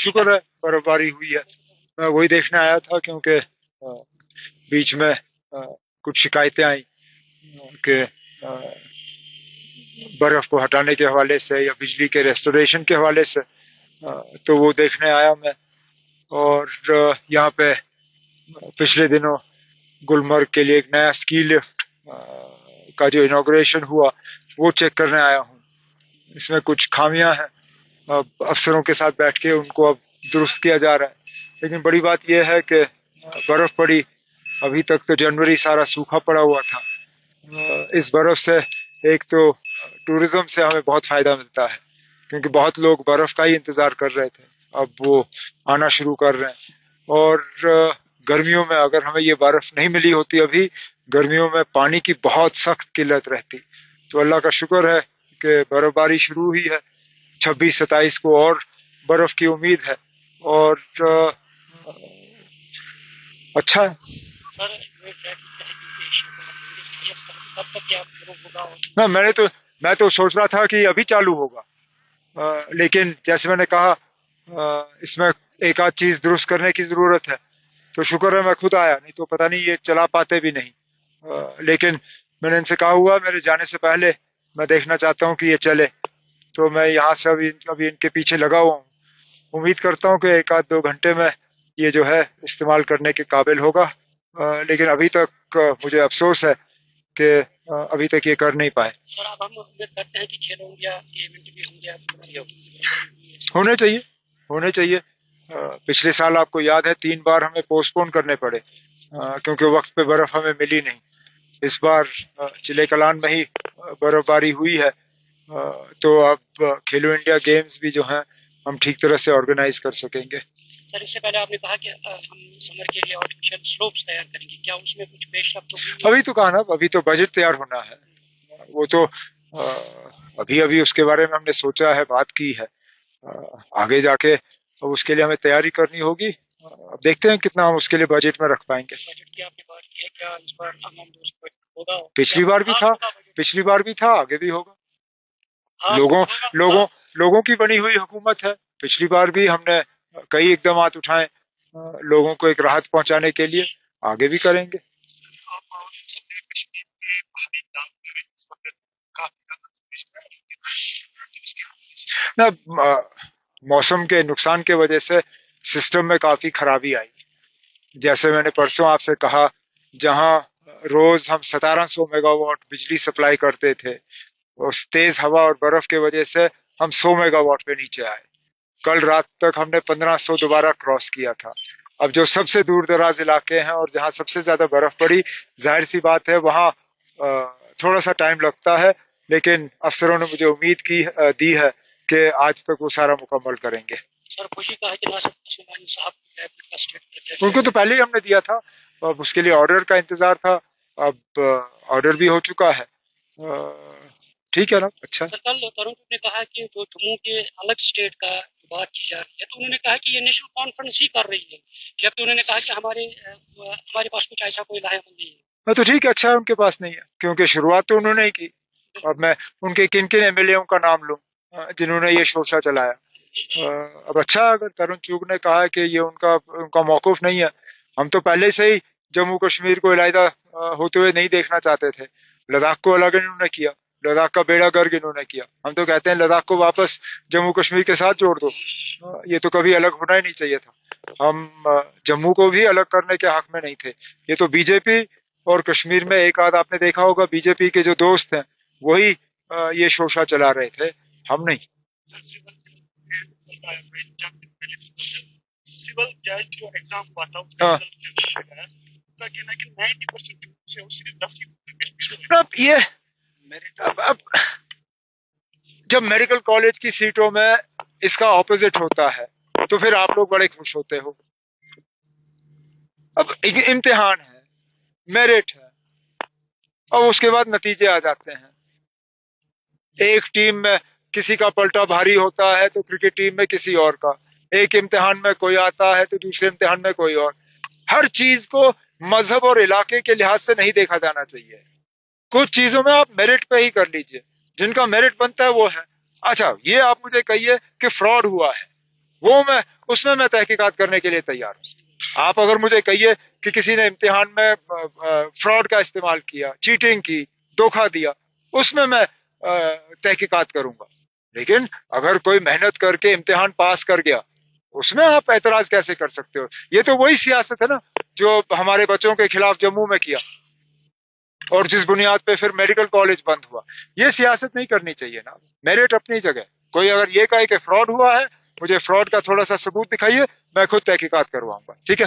شکر ہے برفباری ہوئی ہے. میں وہی دیکھنے آیا تھا کیونکہ بیچ میں کچھ شکایتیں آئیں کہ برف کو ہٹانے کے حوالے سے یا بجلی کے ریسٹوریشن کے حوالے سے، تو وہ دیکھنے آیا میں. اور یہاں پہ پچھلے دنوں گلمرگ کے لیے ایک نیا اسکی لفٹ کا جو انوگریشن ہوا وہ چیک کرنے آیا ہوں. اس میں کچھ خامیاں ہیں، اب افسروں کے ساتھ بیٹھ کے ان کو اب درست کیا جا رہا ہے. لیکن بڑی بات یہ ہے کہ برف پڑی، ابھی تک تو جنوری سارا سوکھا پڑا ہوا تھا. اس برف سے ایک تو ٹورزم سے ہمیں بہت فائدہ ملتا ہے کیونکہ بہت لوگ برف کا ہی انتظار کر رہے تھے، اب وہ آنا شروع کر رہے ہیں. اور گرمیوں میں اگر ہمیں یہ برف نہیں ملی ہوتی ابھی، گرمیوں میں پانی کی بہت سخت قلت رہتی. تو اللہ کا شکر ہے کہ برف باری شروع ہوئی ہے. 26-27 کو اور برف کی امید ہے اور اچھا ہے. نہ میں تو سوچ رہا تھا کہ ابھی چالو ہوگا، لیکن جیسے میں نے کہا اس میں ایک آدھ چیز درست کرنے کی ضرورت ہے. تو شکر ہے میں خود آیا، نہیں تو پتہ نہیں یہ چلا پاتے بھی نہیں. لیکن میں نے ان سے کہا ہوا میرے جانے سے پہلے میں دیکھنا چاہتا ہوں کہ یہ چلے، تو میں یہاں سے ابھی ان کے پیچھے لگا ہوا ہوں. امید کرتا ہوں کہ ایک آدھ 2 گھنٹے میں یہ جو ہے استعمال کرنے کے قابل ہوگا. لیکن ابھی تک مجھے افسوس ہے کہ ابھی تک یہ کر نہیں پائے. اب ہم امید کرتے ہیں کہ کھیلو انڈیا کے ایونٹ بھی ہوں گے. ہونے چاہیے. پچھلے سال آپ کو یاد ہے 3 بار ہمیں پوسٹ پون کرنے پڑے کیونکہ وقت پہ برف ہمیں ملی نہیں. اس بار چلے کلان میں ہی برف باری ہوئی ہے، تو اب کھیلو انڈیا گیمز بھی جو ہیں ہم ٹھیک طرح سے آرگنائز کر سکیں گے. سر اس سے پہلے آپ نے کہا کہ ہم سمر کے لیے آرٹیفیشل سلوپس تیار کریں گے، کیا اس میں کچھ پیش رفت ہوگی؟ ابھی تو کہا نا، ابھی تو بجٹ تیار ہونا ہے. وہ تو ابھی اس کے بارے میں ہم نے سوچا ہے، بات کی ہے. آگے جا کے اب اس کے لیے ہمیں تیاری کرنی ہوگی. اب دیکھتے ہیں کتنا ہم اس کے لیے بجٹ میں رکھ پائیں گے. بجٹ کی آپ نے بات کی ہے، کیا اس بار ہم دوست ہوگا؟ پچھلی بار بھی تھا، آگے بھی ہوگا. لوگوں کی بنی ہوئی حکومت ہے. پچھلی بار بھی ہم نے کئی اقدامات اٹھائے لوگوں کو ایک راحت پہنچانے کے لیے، آگے بھی کریں گے. موسم کے نقصان کی وجہ سے سسٹم میں کافی خرابی آئی. جیسے میں نے پرسوں آپ سے کہا، جہاں روز ہم 1700 میگا واٹ بجلی سپلائی کرتے تھے، اور تیز ہوا اور برف کی وجہ سے ہم 100 میگا واٹ پہ نیچے آئے. کل رات تک ہم نے 1500 دوبارہ کراس کیا تھا. اب جو سب سے دور دراز علاقے ہیں اور جہاں سب سے زیادہ برف پڑی، ظاہر سی بات ہے وہاں تھوڑا سا ٹائم لگتا ہے، لیکن افسروں نے مجھے امید دی ہے کہ آج تک وہ سارا مکمل کریں گے. سر خوشی کا ہے کہ ناصر عثمانی صاحب ان کو تو پہلے ہی ہم نے دیا تھا، اب اس کے لیے آرڈر کا انتظار تھا. اب آرڈر بھی ہو چکا ہے. ٹھیک ہے نا. اچھا سر، کل ترون نے کہا کہ جو جموں کے الگ اسٹیٹ کا بات کی جا رہی ہے، تو انہوں نے کہا کہ یہ نیشنل کانفرنس ہی کر رہی ہے، جبکہ انہوں نے کہا کہ ہمارے پاس کچھ ایسا کوئی لائحہ بندی ہے. تو ٹھیک ہے، اچھا ہے ان کے پاس نہیں ہے، کیونکہ شروعات تو انہوں نے ہی کی. اب میں ان کے کن ایم ایل اے کا نام لوں جنہوں نے یہ شورشا چلایا. اب اچھا اگر ترون چوگ نے کہا کہ یہ ان کا موقف نہیں ہے. ہم تو پہلے سے ہی جموں کشمیر کو علیحدہ ہوتے ہوئے نہیں دیکھنا چاہتے تھے. لداخ کو الگ انہوں نے کیا، لداخ کا بیڑا گرک انہوں نے کیا. ہم تو کہتے ہیں لداخ کو واپس جموں کشمیر کے ساتھ جوڑ دو. یہ تو کبھی الگ ہونا ہی نہیں چاہیے تھا. ہم جموں کو بھی الگ کرنے کے حق میں نہیں تھے. یہ تو بی جے پی اور کشمیر میں ایک آدھ آپ نے دیکھا ہوگا بی جے پی کے جو دوست ہیں وہی یہ شوشا چلا رہے تھے، ہم نہیں. سول جج جو ایگزام ہوا تھا اب جب میڈیکل کالج کی سیٹوں میں اس کا اپوزٹ ہوتا ہے تو پھر آپ لوگ بڑے خوش ہوتے ہو. اب ایک امتحان ہے، میرٹ ہے، اور اس کے بعد نتیجے آ جاتے ہیں. ایک ٹیم میں کسی کا پلٹا بھاری ہوتا ہے تو کرکٹ ٹیم میں کسی اور کا. ایک امتحان میں کوئی آتا ہے تو دوسرے امتحان میں کوئی اور. ہر چیز کو مذہب اور علاقے کے لحاظ سے نہیں دیکھا جانا چاہیے. کچھ چیزوں میں آپ میرٹ پہ ہی کر لیجئے، جن کا میرٹ بنتا ہے وہ ہے. اچھا یہ آپ مجھے کہیے کہ فراڈ ہوا ہے، اس میں میں تحقیقات کرنے کے لیے تیار ہوں. آپ اگر مجھے کہیے کہ کسی نے امتحان میں فراڈ کا استعمال کیا، چیٹنگ کی، دھوکہ دیا، اس میں تحقیقات کروں گا. لیکن اگر کوئی محنت کر کے امتحان پاس کر گیا، اس میں آپ اعتراض کیسے کر سکتے ہو؟ یہ تو وہی سیاست ہے نا جو ہمارے بچوں کے خلاف جموں میں کیا، اور جس بنیاد پہ پھر میڈیکل کالج بند ہوا. یہ سیاست نہیں کرنی چاہیے نا. میرٹ اپنی جگہ. کوئی اگر یہ کہے کہ فراڈ ہوا ہے، مجھے فراڈ کا تھوڑا سا ثبوت دکھائیے، میں خود تحقیقات کرواؤں گا. ٹھیک ہے.